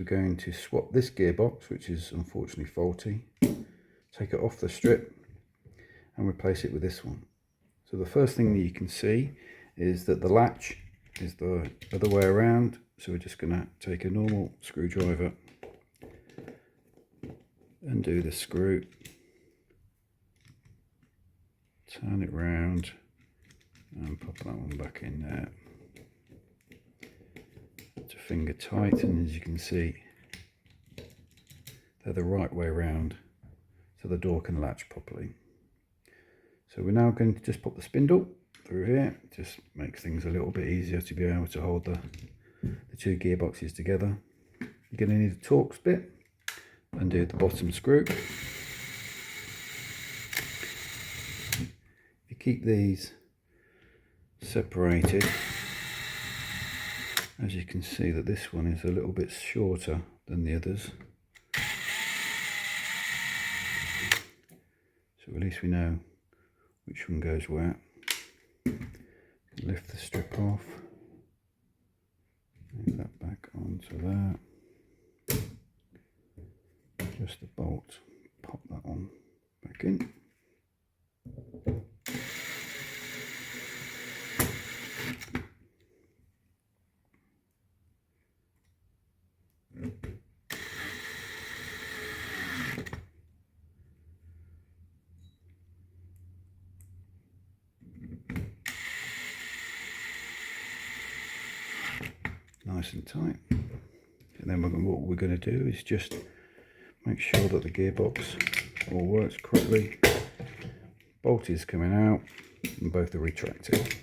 we're going to swap this gearbox, which is unfortunately faulty, take it off the strip and replace it with this one. So the first thing that you can see is that the latch is the other way around, so we're just going to take a normal screwdriver, undo the screw, turn it round and pop that one back in there. It's a finger tight, and as you can see they're the right way round so the door can latch properly. So we're now going to just put the spindle through here. It just makes things a little bit easier to be able to hold the two gearboxes together. You're going to need a Torx bit, undo the bottom screw. You keep these separated. As you can see that this one is a little bit shorter than the others. So at least we know which one goes where. Lift the strip off, move that back onto there, just the bolt, pop that one back in. Nice and tight. And then what we're going to do is just make sure that the gearbox all works correctly. Bolt is coming out and both are retracted.